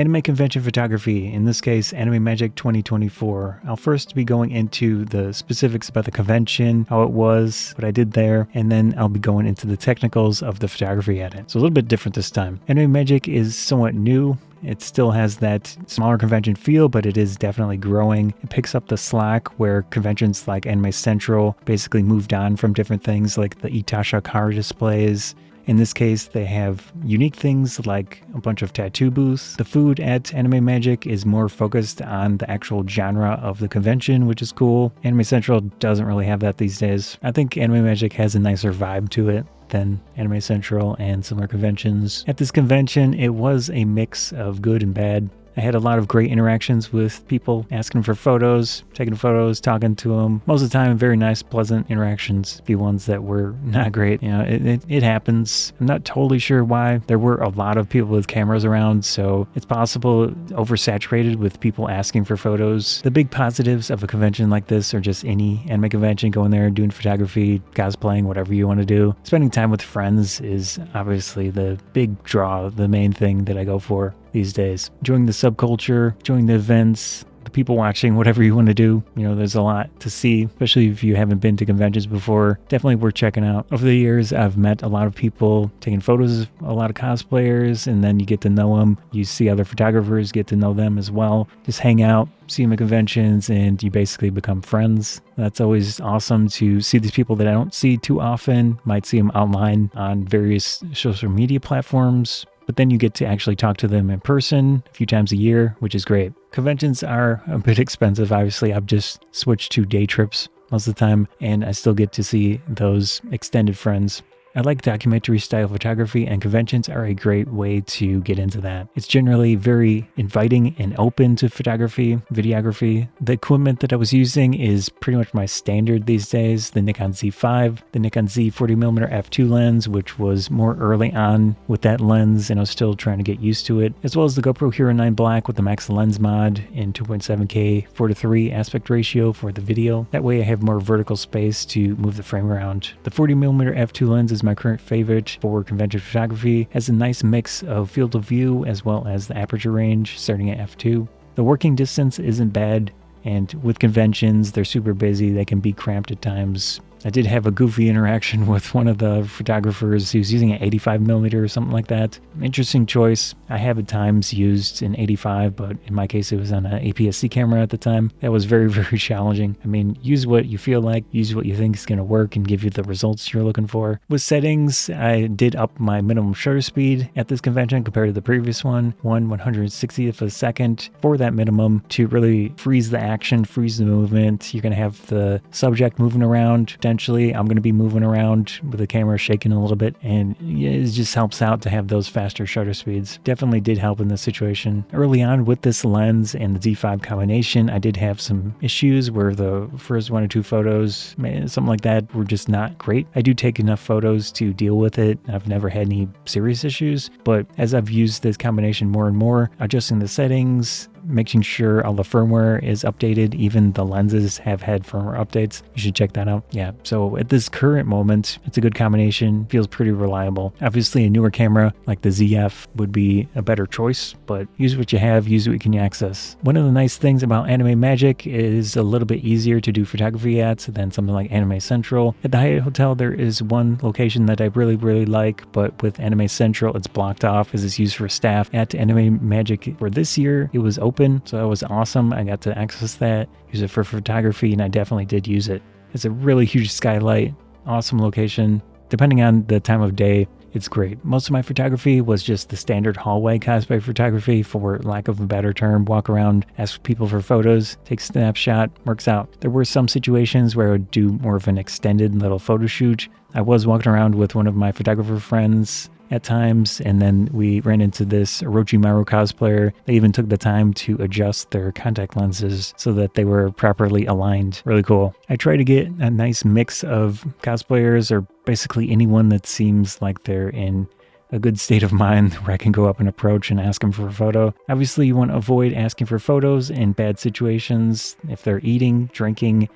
Anime convention photography, in this case, Anime Magic 2024. I'll first be going into the specifics about the convention, how it was, what I did there, and then I'll be going into the technicals of the photography at it. So a little bit different this time. Anime Magic is somewhat new. It still has that smaller convention feel, but it is definitely growing. It picks up the slack where conventions like Anime Central basically moved on from different things like the Itasha car displays. In this case, they have unique things like a bunch of tattoo booths. The food at Anime Magic is more focused on the actual genre of the convention, which is cool. Anime Central doesn't really have that these days. I think Anime Magic has a nicer vibe to it than Anime Central and similar conventions. At this convention, it was a mix of good and bad. I had a lot of great interactions with people asking for photos, taking photos, talking to them. Most of the time, very nice, pleasant interactions. A few ones that were not great. You know, it happens. I'm not totally sure why. There were a lot of people with cameras around, so it's possible oversaturated with people asking for photos. The big positives of a convention like this, or just any anime convention, going there, doing photography, cosplaying, whatever you want to do. Spending time with friends is obviously the big draw, the main thing that I go for these days. Enjoying the subculture, enjoying the events, the people watching, whatever you want to do. You know, there's a lot to see, especially if you haven't been to conventions before. Definitely worth checking out. Over the years, I've met a lot of people, taking photos of a lot of cosplayers, and then you get to know them. You see other photographers, get to know them as well. Just hang out, see them at conventions, and you basically become friends. That's always awesome to see these people that I don't see too often. Might see them online on various social media platforms, but then you get to actually talk to them in person a few times a year, which is great. Conventions are a bit expensive, obviously. I've just switched to day trips most of the time, and I still get to see those extended friends. I like documentary style photography, and conventions are a great way to get into that. It's generally very inviting and open to photography, videography. The equipment that I was using is pretty much my standard these days. The Nikon Z5, the Nikon Z 40mm f2 lens, which was more early on with that lens, and I was still trying to get used to it, as well as the GoPro Hero 9 Black with the max lens mod in 2.7K 4:3 aspect ratio for the video. That way I have more vertical space to move the frame around. The 40mm f2 lens is my current favorite for convention photography. Has a nice mix of field of view as well as the aperture range starting at f2. The working distance isn't bad, and with conventions, they're super busy. They can be cramped at times. I did have a goofy interaction with one of the photographers. He was using an 85mm or something like that. Interesting choice. I have at times used an 85, but in my case, it was on an APS-C camera at the time. That was very, very challenging. I mean, use what you feel like, use what you think is going to work and give you the results you're looking for. With settings, I did up my minimum shutter speed at this convention compared to the previous one, 1/160th of a second for that minimum to really freeze the action, freeze the movement. You're going to have the subject moving around. Potentially, I'm going to be moving around with the camera shaking a little bit, and it just helps out to have those faster shutter speeds. Definitely did help in this situation. Early on with this lens and the Z5 combination, I did have some issues where the first one or two photos, something like that, were just not great. I do take enough photos to deal with it. I've never had any serious issues, but as I've used this combination more and more, adjusting the settings, making sure all the firmware is updated. Even the lenses have had firmware updates. You should check that out. Yeah, so at this current moment, it's a good combination. Feels pretty reliable. Obviously, a newer camera like the ZF would be a better choice, but use what you have, use what you can access. One of the nice things about Anime Magic is a little bit easier to do photography at than something like Anime Central. At the Hyatt Hotel, there is one location that I really, really like, but with Anime Central, it's blocked off as it's used for staff. At Anime Magic for this year, it was open, so that was awesome. I got to access that, use it for photography, and I definitely did use it. It's a really huge skylight, awesome location. Depending on the time of day, it's great. Most of my photography was just the standard hallway cosplay photography, for lack of a better term. Walk around, ask people for photos, take a snapshot, works out. There were some situations where I would do more of an extended little photo shoot. I was walking around with one of my photographer friends at times, and then we ran into this Orochimaru cosplayer. They even took the time to adjust their contact lenses so that they were properly aligned. Really cool. I try to get a nice mix of cosplayers, or basically anyone that seems like they're in a good state of mind where I can go up and approach and ask them for a photo. Obviously, you want to avoid asking for photos in bad situations. If they're eating, drinking,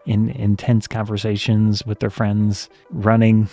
in intense conversations with their friends, running,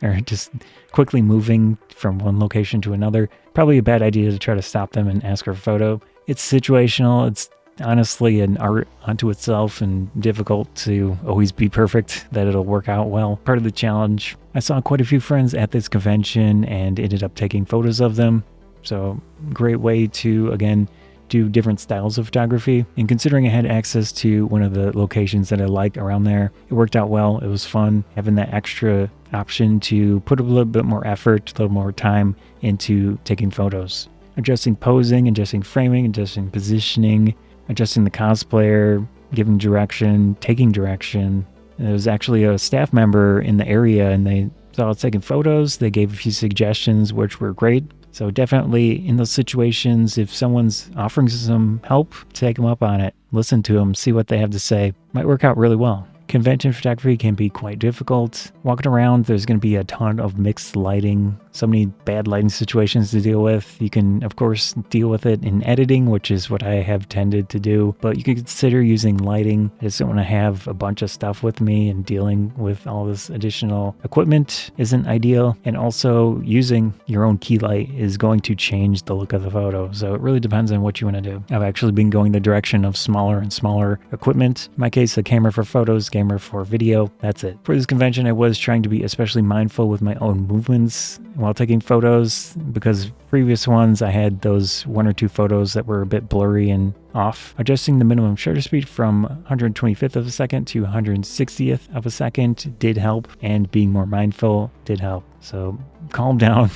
or just quickly moving from one location to another. Probably a bad idea to try to stop them and ask for a photo. It's situational. It's honestly an art unto itself and difficult to always be perfect, that it'll work out well. Part of the challenge. I saw quite a few friends at this convention and ended up taking photos of them. So great way to, again, do different styles of photography. And considering I had access to one of the locations that I like around there, it worked out well. It was fun having that extra option to put a little bit more effort, a little more time into taking photos. Adjusting posing, adjusting framing, adjusting positioning, adjusting the cosplayer, giving direction, taking direction. There was actually a staff member in the area and they saw I was taking photos. They gave a few suggestions, which were great. So definitely in those situations, if someone's offering some help, take them up on it. Listen to them, see what they have to say. Might work out really well. Convention photography can be quite difficult. Walking around, there's going to be a ton of mixed lighting, so many bad lighting situations to deal with. You can, of course, deal with it in editing, which is what I have tended to do, but you can consider using lighting. I just don't want to have a bunch of stuff with me, and dealing with all this additional equipment isn't ideal. And also, using your own key light is going to change the look of the photo, so it really depends on what you want to do. I've actually been going the direction of smaller and smaller equipment. In my case, a camera for photos, camera for video. That's it. For this convention, I was trying to be especially mindful with my own movements while taking photos, because previous ones I had those one or two photos that were a bit blurry and off. Adjusting the minimum shutter speed from 125th of a second to 160th of a second did help, and being more mindful did help. So calm down,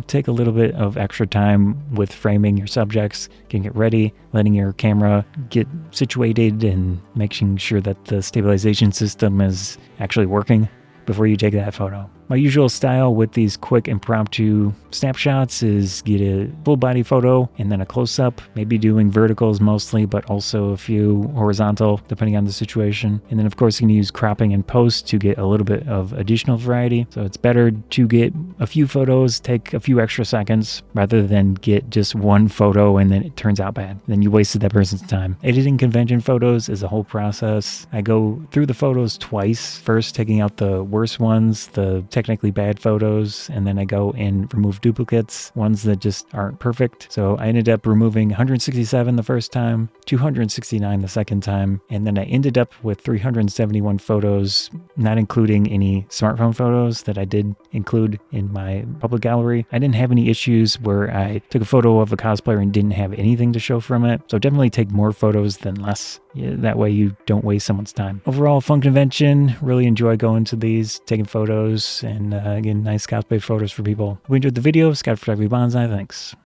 take a little bit of extra time with framing your subjects, getting it ready, letting your camera get situated and making sure that the stabilization system is actually working before you take that photo. My usual style with these quick impromptu snapshots is get a full body photo and then a close-up, maybe doing verticals mostly, but also a few horizontal depending on the situation. And then of course you can use cropping and post to get a little bit of additional variety. So it's better to get a few photos, take a few extra seconds, rather than get just one photo and then it turns out bad. Then you wasted that person's time. Editing convention photos is a whole process. I go through the photos twice, first taking out the worst ones, the technically bad photos, and then I go and remove duplicates, ones that just aren't perfect. So I ended up removing 167 the first time, 269 the second time, and then I ended up with 371 photos, not including any smartphone photos that I did include in my public gallery. I didn't have any issues where I took a photo of a cosplayer and didn't have anything to show from it. So definitely take more photos than less. Yeah, that way you don't waste someone's time. Overall, fun convention. Really enjoy going to these, taking photos, and again, nice cosplay photos for people. If you enjoyed the video, Scott Photography Bonsai, thanks.